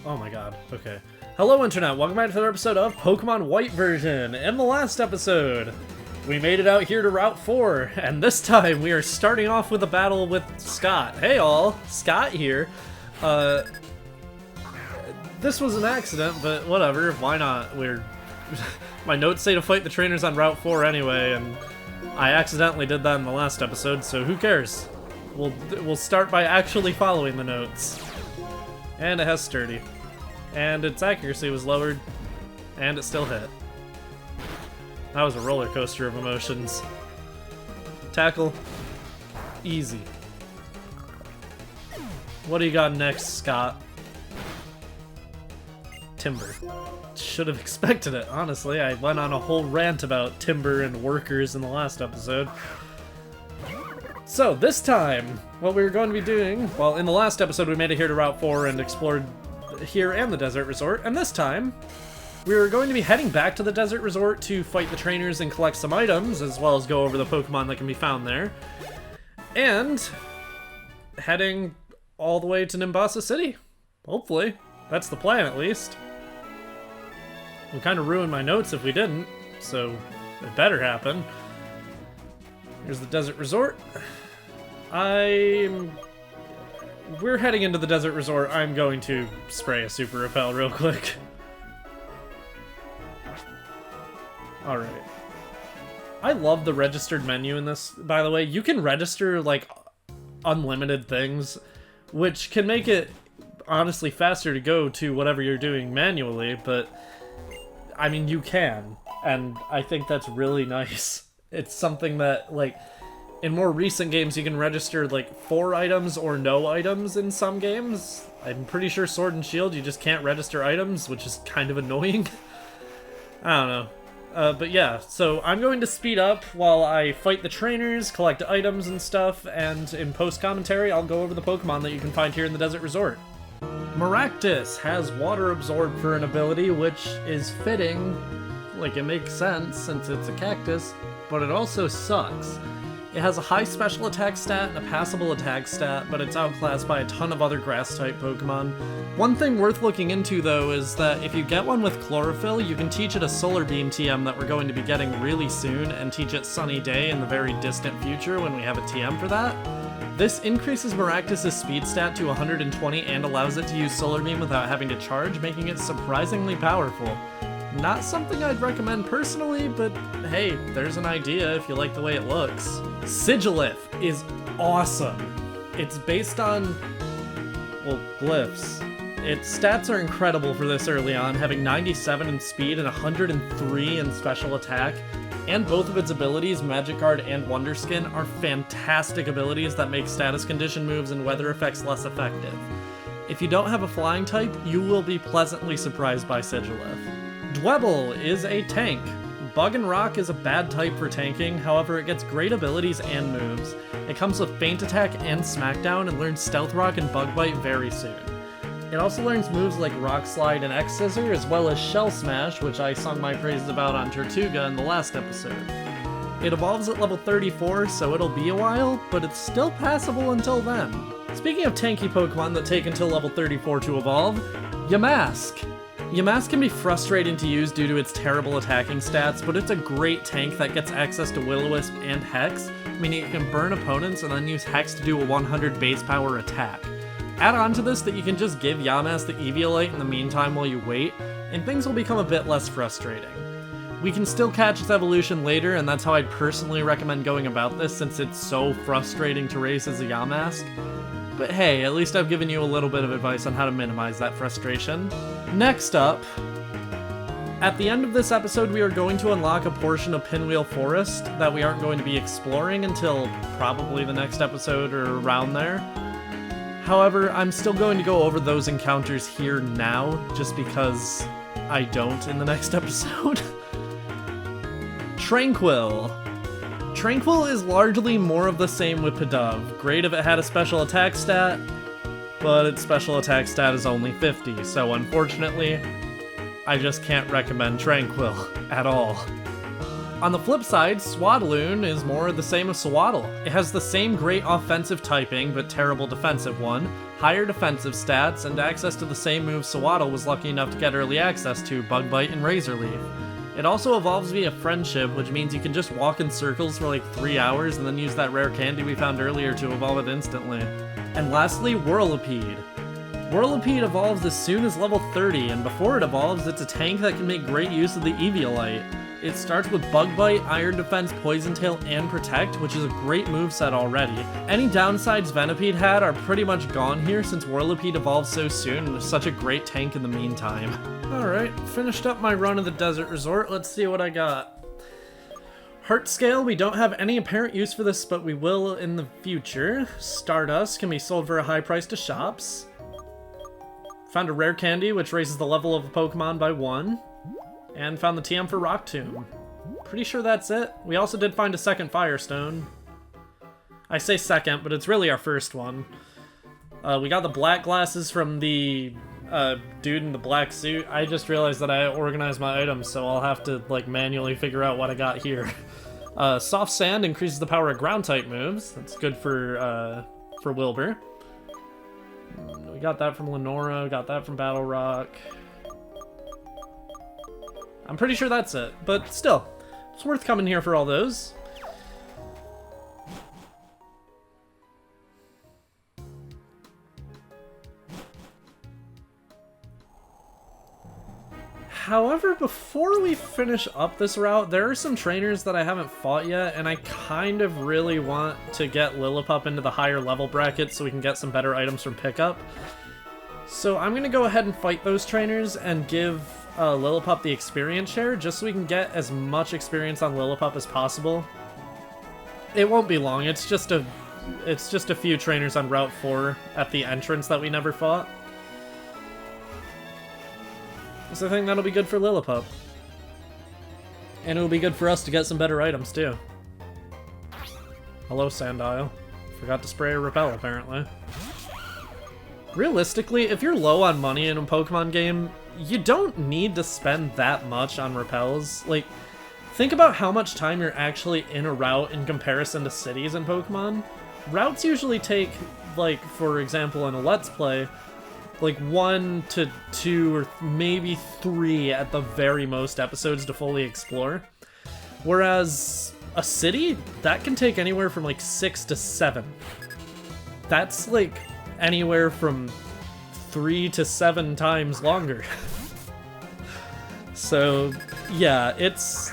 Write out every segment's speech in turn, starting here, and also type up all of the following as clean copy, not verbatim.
Oh my god, okay. Hello Internet, welcome back to another episode of Pokemon White version. In the last episode, we made it out here to Route 4, and this time we are starting off with a battle with Scott. Hey all, Scott here. This was an accident, but whatever, why not? My notes say to fight the trainers on Route 4 anyway, and I accidentally did that in the last episode, so who cares? We'll start by actually following the notes. And it has Sturdy. And its accuracy was lowered, and it still hit. That was a roller coaster of emotions. Tackle. Easy. What do you got next, Scott? Timber. Should have expected it, honestly. I went on a whole rant about timber and workers in the last episode. So, this time, what we were going to be doing... Well, in the last episode we made it here to Route 4 and explored here and the Desert Resort, and this time, we were going to be heading back to the Desert Resort to fight the trainers and collect some items, as well as go over the Pokemon that can be found there. And heading all the way to Nimbasa City. Hopefully. That's the plan, at least. We kind of ruined my notes if we didn't, so it better happen. Here's the Desert Resort. We're heading into the Desert Resort. I'm going to spray a Super Repel real quick. Alright. I love the registered menu in this, by the way. You can register, like, unlimited things, which can make it, honestly, faster to go to whatever you're doing manually, but, I mean, you can, and I think that's really nice. It's something that, like, in more recent games you can register, like, 4 items or no items in some games. I'm pretty sure Sword and Shield you just can't register items, which is kind of annoying. I don't know. But yeah, so I'm going to speed up while I fight the trainers, collect items and stuff, and in post-commentary I'll go over the Pokemon that you can find here in the Desert Resort. Maractus has Water Absorb for an ability, which is fitting. Like, it makes sense since it's a cactus, but it also sucks. It has a high special attack stat and a passable attack stat, but it's outclassed by a ton of other grass-type Pokemon. One thing worth looking into, though, is that if you get one with Chlorophyll, you can teach it a Solar Beam TM that we're going to be getting really soon, and teach it Sunny Day in the very distant future when we have a TM for that. This increases Maractus' speed stat to 120 and allows it to use Solar Beam without having to charge, making it surprisingly powerful. Not something I'd recommend personally, but hey, there's an idea if you like the way it looks. Sigilith is awesome. It's based on, well, glyphs. Its stats are incredible for this early on, having 97 in speed and 103 in special attack, and both of its abilities, Magic Guard and Wonder Skin, are fantastic abilities that make status condition moves and weather effects less effective. If you don't have a flying type, you will be pleasantly surprised by Sigilith. Dwebble is a tank. Bug and Rock is a bad type for tanking, however it gets great abilities and moves. It comes with Feint Attack and Smackdown and learns Stealth Rock and Bug Bite very soon. It also learns moves like Rock Slide and X Scissor, as well as Shell Smash, which I sung my praises about on Tortuga in the last episode. It evolves at level 34, so it'll be a while, but it's still passable until then. Speaking of tanky Pokemon that take until level 34 to evolve, Yamask. Yamask can be frustrating to use due to its terrible attacking stats, but it's a great tank that gets access to Will-O-Wisp and Hex, meaning it can burn opponents and then use Hex to do a 100 base power attack. Add on to this that you can just give Yamask the Eviolite in the meantime while you wait, and things will become a bit less frustrating. We can still catch its evolution later, and that's how I'd personally recommend going about this since it's so frustrating to raise as a Yamask. But hey, at least I've given you a little bit of advice on how to minimize that frustration. Next up, at the end of this episode we are going to unlock a portion of Pinwheel Forest that we aren't going to be exploring until probably the next episode or around there. However, I'm still going to go over those encounters here now, just because I don't in the next episode. Tranquil. Tranquil is largely more of the same with Pidove. Great if it had a special attack stat, but its special attack stat is only 50, so unfortunately, I just can't recommend Tranquil at all. On the flip side, Swadloon is more the same as Swaddle. It has the same great offensive typing, but terrible defensive one, higher defensive stats, and access to the same moves Swaddle was lucky enough to get early access to, Bug Bite and Razor Leaf. It also evolves via Friendship, which means you can just walk in circles for like 3 hours and then use that rare candy we found earlier to evolve it instantly. And lastly, Whirlpeed. Whirlpeed evolves as soon as level 30, and before it evolves, it's a tank that can make great use of the Eviolite. It starts with Bug Bite, Iron Defense, Poison Tail, and Protect, which is a great moveset already. Any downsides Venipede had are pretty much gone here since Whirlipede evolves so soon and is such a great tank in the meantime. Alright, finished up my run of the Desert Resort. Let's see what I got. Heart Scale, we don't have any apparent use for this, but we will in the future. Stardust can be sold for a high price to shops. Found a rare candy, which raises the level of a Pokemon by 1. And found the TM for Rock Tomb. Pretty sure that's it. We also did find a second Firestone. I say second, but it's really our first one. We got the black glasses from the dude in the black suit. I just realized that I organized my items, so I'll have to like manually figure out what I got here. Soft Sand increases the power of ground-type moves. That's good for Wilbur. We got that from Lenora, we got that from Battle Rock. I'm pretty sure that's it, but still, it's worth coming here for all those. However, before we finish up this route, there are some trainers that I haven't fought yet, and I kind of really want to get Lillipup into the higher level bracket so we can get some better items from pickup. So I'm going to go ahead and fight those trainers and give Lillipup the experience share, just so we can get as much experience on Lillipup as possible. It won't be long, it's just a few trainers on Route 4 at the entrance that we never fought. So I think that'll be good for Lillipup. And it'll be good for us to get some better items, too. Hello, Sandile. Forgot to spray a repel, apparently. Realistically, if you're low on money in a Pokemon game, you don't need to spend that much on repels. Like, think about how much time you're actually in a route in comparison to cities in Pokemon. Routes usually take, like, for example, in a Let's Play, like 1 to 2 or maybe 3 at the very most episodes to fully explore. Whereas a city, that can take anywhere from like 6 to 7. That's like anywhere from 3 to 7 times longer. So yeah, it's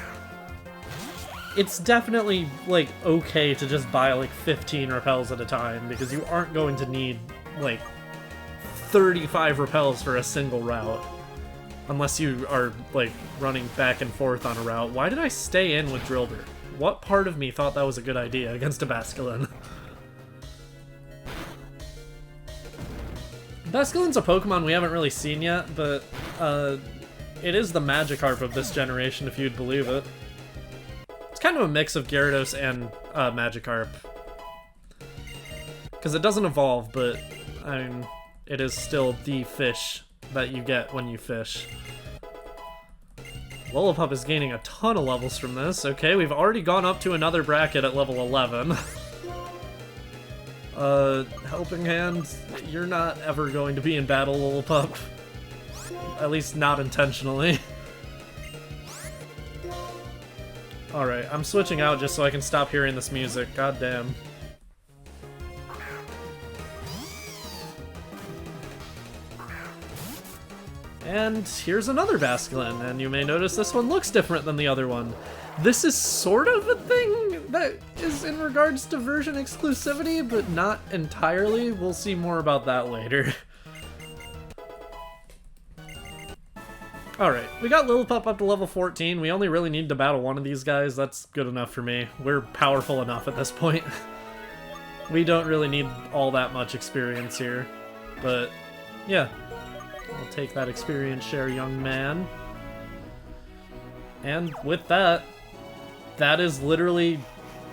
definitely like okay to just buy like 15 repels at a time, because you aren't going to need like 35 repels for a single route. Unless you are, like, running back and forth on a route. Why did I stay in with Drillbur? What part of me thought that was a good idea against a Basculin? Basculin's a Pokemon we haven't really seen yet, but it is the Magikarp of this generation, if you'd believe it. It's kind of a mix of Gyarados and Magikarp. Because it doesn't evolve, but, I mean, it is still the fish that you get when you fish. Lillipup is gaining a ton of levels from this. Okay, we've already gone up to another bracket at level 11. Helping Hand, you're not ever going to be in battle, Lillipup. At least not intentionally. Alright, I'm switching out just so I can stop hearing this music. God damn. And here's another Basculin, and you may notice this one looks different than the other one. This is sort of a thing that is in regards to version exclusivity, but not entirely. We'll see more about that later. Alright, we got Lillipup up to level 14. We only really need to battle one of these guys. That's good enough for me. We're powerful enough at this point. We don't really need all that much experience here. But, yeah. I'll take that experience share, young man. And with that, that is literally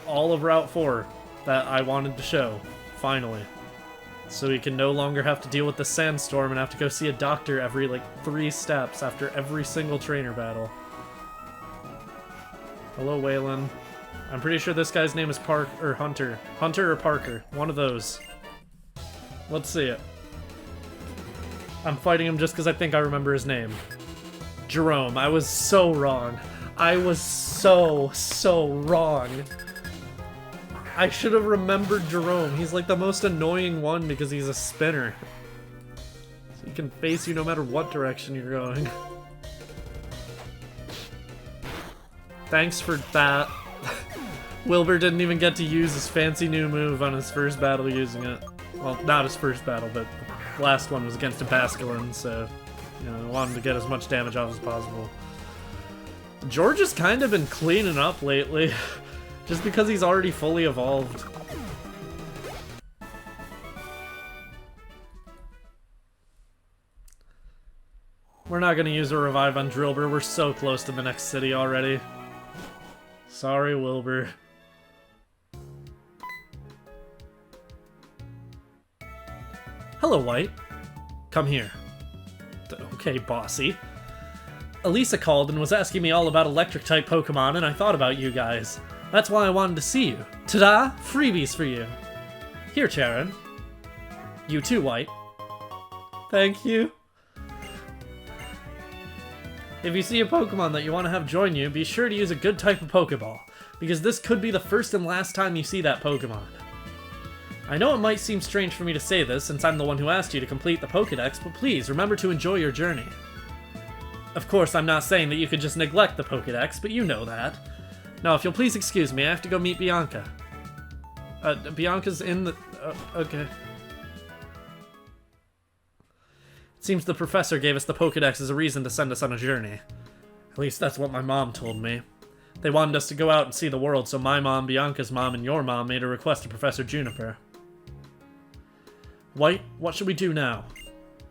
all of Route 4 that I wanted to show, finally. So we can no longer have to deal with the sandstorm and have to go see a doctor every, like, 3 steps after every single trainer battle. Hello, Waylon. I'm pretty sure this guy's name is Park or Hunter. Hunter or Parker. One of those. Let's see it. I'm fighting him just because I think I remember his name. Jerome. I was so wrong. I was so wrong. I should have remembered Jerome. He's like the most annoying one because he's a spinner. So he can face you no matter what direction you're going. Thanks for that. Wilbur didn't even get to use his fancy new move on his first battle using it. Well, not his first battle, but the last one was against a Basculin, so, you know, I wanted to get as much damage off as possible. George has kind of been cleaning up lately, just because he's already fully evolved. We're not going to use a revive on Drillbur, we're so close to the next city already. Sorry, Wilbur. Hello, White. Come here. Okay, bossy. Elisa called and was asking me all about electric-type Pokemon, and I thought about you guys. That's why I wanted to see you. Ta-da! Freebies for you. Here, Charon. You too, White. Thank you. If you see a Pokemon that you want to have join you, be sure to use a good type of Pokeball, because this could be the first and last time you see that Pokemon. I know it might seem strange for me to say this, since I'm the one who asked you to complete the Pokédex, but please, remember to enjoy your journey. Of course, I'm not saying that you could just neglect the Pokédex, but you know that. Now, if you'll please excuse me, I have to go meet Bianca. Bianca's in the... okay. It seems the professor gave us the Pokédex as a reason to send us on a journey. At least that's what my mom told me. They wanted us to go out and see the world, so my mom, Bianca's mom, and your mom made a request to Professor Juniper. White, what should we do now?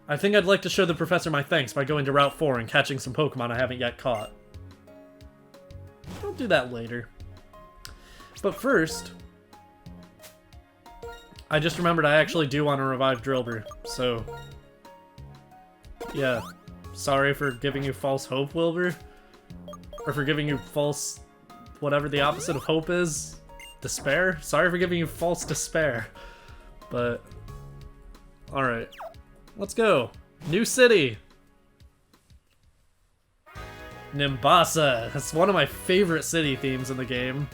I think I'd like to show the professor my thanks by going to Route 4 and catching some Pokemon I haven't yet caught. I'll do that later. But first, I just remembered I actually do want to revive Drillbur, so... yeah. Sorry for giving you false hope, Wilbur. Or for giving you false... whatever the opposite of hope is. Despair? Sorry for giving you false despair. But... alright. Let's go. New city! Nimbasa! That's one of my favorite city themes in the game.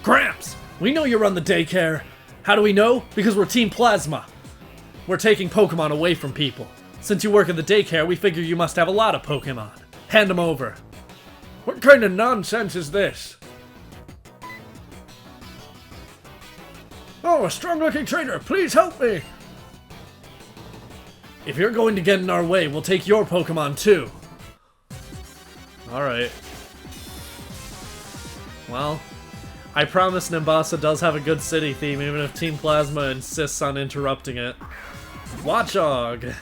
Gramps! We know you run the daycare. How do we know? Because we're Team Plasma. We're taking Pokemon away from people. Since you work at the daycare, we figure you must have a lot of Pokemon. Hand them over. What kind of nonsense is this? Oh, a strong-looking trainer, please help me! If you're going to get in our way, we'll take your Pokemon too. Alright. Well, I promise Nimbasa does have a good city theme, even if Team Plasma insists on interrupting it. Watchog!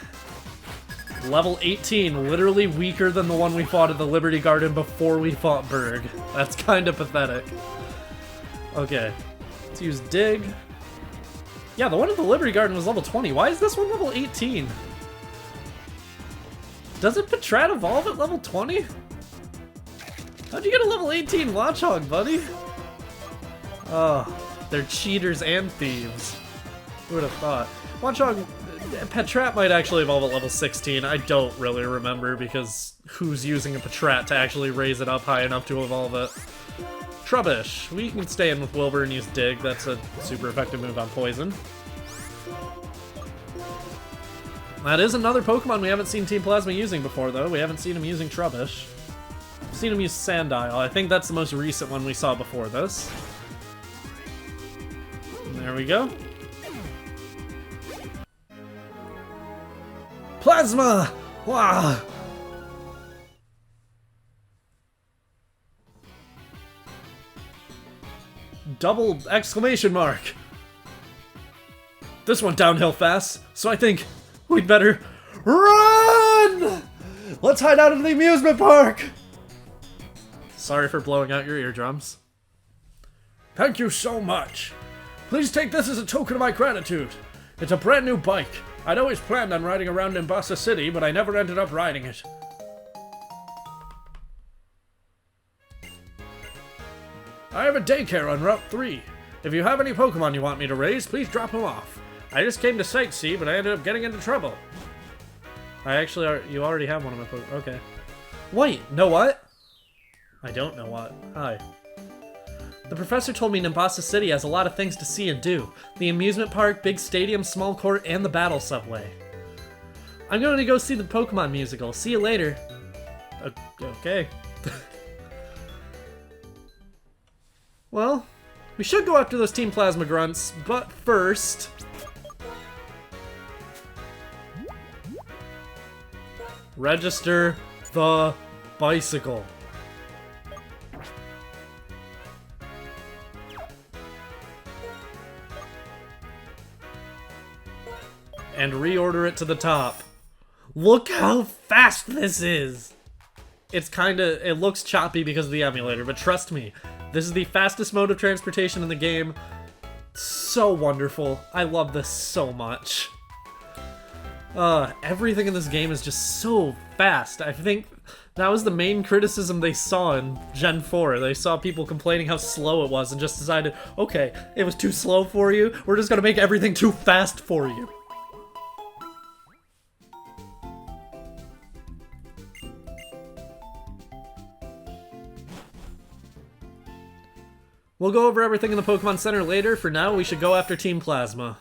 Level 18, literally weaker than the one we fought at the Liberty Garden before we fought Berg. That's kind of pathetic. Okay, let's use Dig. Yeah, the one at the Liberty Garden was level 20. Why is this one level 18? Doesn't Patrat evolve at level 20? How'd you get a level 18 Watchog, buddy? Oh, they're cheaters and thieves. Who would have thought? Watchog, Patrat might actually evolve at level 16. I don't really remember because who's using a Patrat to actually raise it up high enough to evolve it? Trubbish. We can stay in with Wilbur and use Dig. That's a super effective move on Poison. That is another Pokemon we haven't seen Team Plasma using before, though. We haven't seen him using Trubbish. We've seen him use Sandile. I think that's the most recent one we saw before this. And there we go. Plasma! Wow! Double exclamation mark! This went downhill fast, so I think we'd better run! Let's hide out in the amusement park! Sorry for blowing out your eardrums. Thank you so much. Please take this as a token of my gratitude. It's a brand new bike. I'd always planned on riding around Nimbasa City, but I never ended up riding it. I have a daycare on Route 3. If you have any Pokemon you want me to raise, please drop them off. I just came to sightsee, but I ended up getting into trouble. You already have one of my Pokemon. Okay. Wait, know what? I don't know what. Hi. The professor told me Nimbasa City has a lot of things to see and do. The amusement park, big stadium, small court, and the battle subway. I'm going to go see the Pokemon musical. See you later. Okay. Well, we should go after those Team Plasma grunts, but first... register the bicycle. And reorder it to the top. Look how fast this is! It looks choppy because of the emulator, but trust me, this is the fastest mode of transportation in the game. So wonderful. I love this so much. Everything in this game is just so fast. I think that was the main criticism they saw in Gen 4. They saw people complaining how slow it was and just decided, okay, it was too slow for you, we're just gonna make everything too fast for you. We'll go over everything in the Pokemon Center later. For now, we should go after Team Plasma.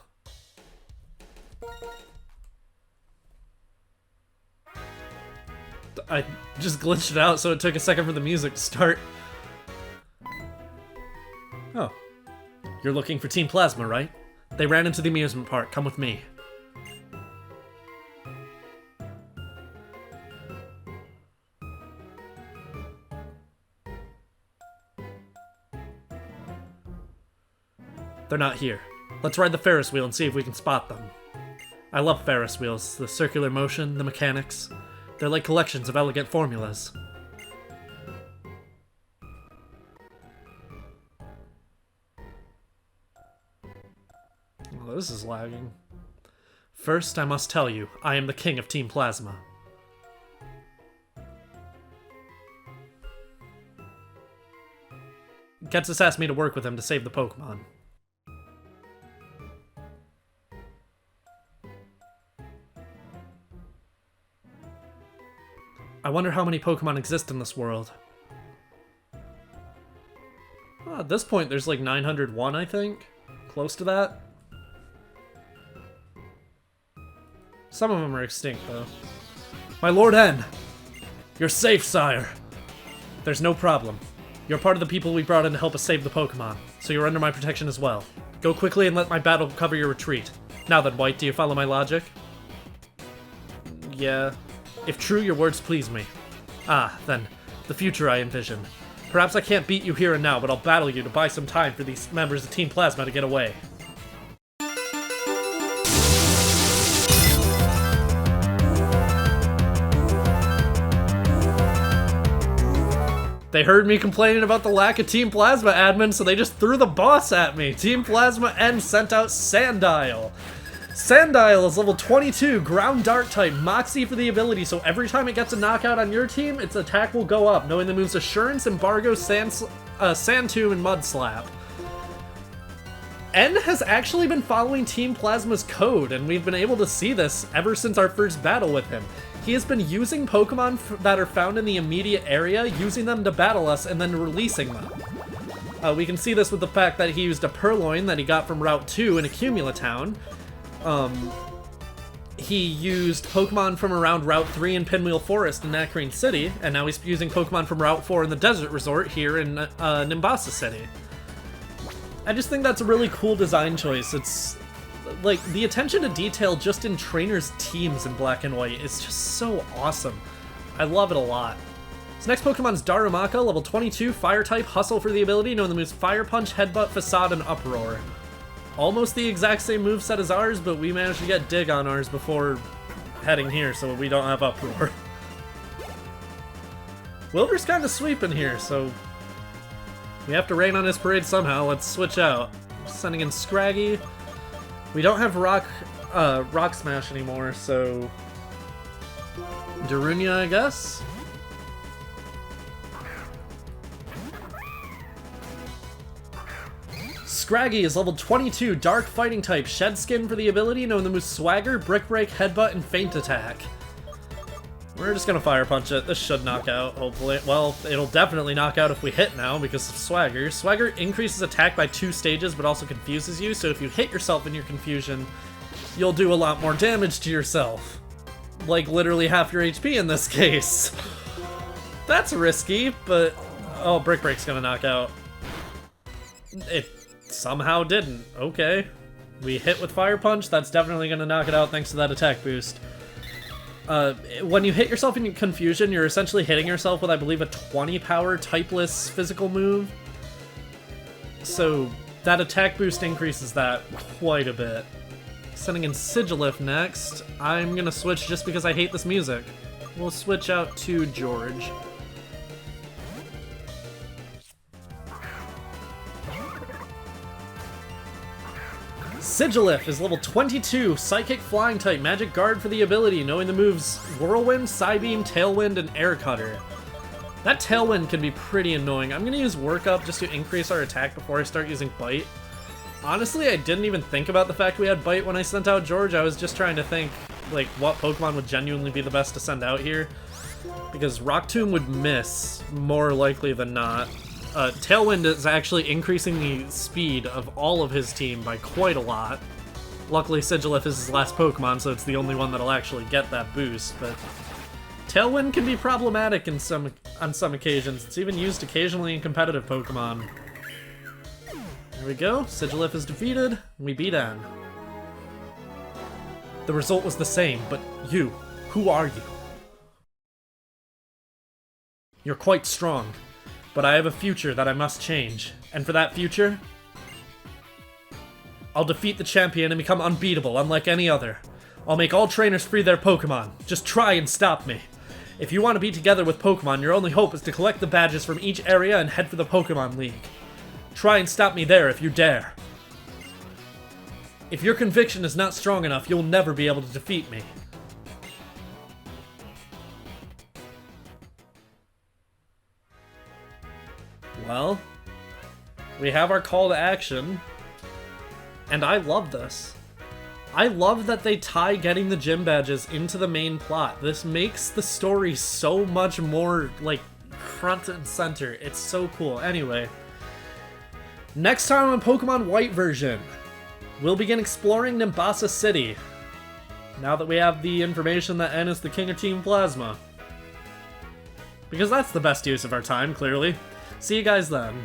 I just glitched it out, so it took a second for the music to start. Oh. You're looking for Team Plasma, right? They ran into the amusement park. Come with me. They're not here. Let's ride the Ferris wheel and see if we can spot them. I love Ferris wheels. The circular motion, the mechanics. They're like collections of elegant formulas. Well, this is lagging. First, I must tell you, I am the king of Team Plasma. Getsus asked me to work with him to save the Pokemon. I wonder how many Pokemon exist in this world. Well, at this point, there's like 901, I think. Close to that. Some of them are extinct, though. My Lord N! You're safe, sire! There's no problem. You're part of the people we brought in to help us save the Pokemon, so you're under my protection as well. Go quickly and let my battle cover your retreat. Now then, White, do you follow my logic? Yeah. If true, your words please me. Ah, then, the future I envision. Perhaps I can't beat you here and now, but I'll battle you to buy some time for these members of Team Plasma to get away. They heard me complaining about the lack of Team Plasma admin, so they just threw the boss at me. Team Plasma N sent out Sandile. Sandile is level 22, Ground Dart type, Moxie for the ability, so every time it gets a knockout on your team, its attack will go up, knowing the moves Assurance, Embargo, Sand Tomb, and Mud Slap. N has actually been following Team Plasma's code, and we've been able to see this ever since our first battle with him. He has been using Pokemon that are found in the immediate area, using them to battle us, and then releasing them. We can see this with the fact that he used a Purloin that he got from Route 2 in Accumula Town. He used Pokemon from around Route 3 in Pinwheel Forest in Nacrene City, and now he's using Pokemon from Route 4 in the Desert Resort here in Nimbasa City. I just think that's a really cool design choice. It's like the attention to detail just in trainers' teams in Black and White is just so awesome. I love it a lot. So next Pokemon is Darumaka, level 22, Fire type, Hustle for the ability, knowing the moves Fire Punch, Headbutt, Facade, and Uproar. Almost the exact same moveset as ours, but we managed to get Dig on ours before heading here, so we don't have Uproar. Wilbur's kind of sweeping here, so we have to rain on his parade somehow. Let's switch out. Sending in Scraggy. We don't have Rock Smash anymore, so Darunia, I guess? Scraggy is level 22, Dark Fighting type, Shed Skin for the ability, knowing the moves Swagger, Brick Break, Headbutt, and Feint Attack. We're just gonna Fire Punch it. This should knock out, hopefully. Well, it'll definitely knock out if we hit now because of Swagger. Swagger increases attack by 2 stages, but also confuses you, so if you hit yourself in your confusion, you'll do a lot more damage to yourself. Like, literally half your HP in this case. That's risky, but... Oh, Brick Break's gonna knock out. It somehow didn't. Okay. We hit with Fire Punch, that's definitely gonna knock it out thanks to that attack boost. When you hit yourself in confusion, you're essentially hitting yourself with, I believe, a 20 power typeless physical move. So that attack boost increases that quite a bit. Sending in Sigilif next. I'm gonna switch just because I hate this music. We'll switch out to George. Sigilif is level 22, Psychic Flying type, Magic Guard for the ability, knowing the moves Whirlwind, Psybeam, Tailwind, and Air Cutter. That Tailwind can be pretty annoying. I'm gonna use Work Up just to increase our attack before I start using Bite. Honestly, I didn't even think about the fact we had Bite when I sent out George. I was just trying to think, like, what Pokemon would genuinely be the best to send out here. Because Rock Tomb would miss, more likely than not. Tailwind is actually increasing the speed of all of his team by quite a lot. Luckily, Sigilif is his last Pokemon, so it's the only one that'll actually get that boost, but... Tailwind can be problematic on some occasions. It's even used occasionally in competitive Pokemon. There we go, Sigilif is defeated, we beat N. The result was the same, but you, who are you? You're quite strong. But I have a future that I must change, and for that future, I'll defeat the champion and become unbeatable, unlike any other. I'll make all trainers free their Pokemon. Just try and stop me. If you want to be together with Pokemon, your only hope is to collect the badges from each area and head for the Pokemon League. Try and stop me there if you dare. If your conviction is not strong enough, you'll never be able to defeat me. Well, we have our call to action, and I love this. I love that they tie getting the gym badges into the main plot. This makes the story so much more, like, front and center. It's so cool. Anyway, next time on Pokemon White version, we'll begin exploring Nimbasa City, now that we have the information that N is the king of Team Plasma. Because that's the best use of our time, clearly. See you guys then.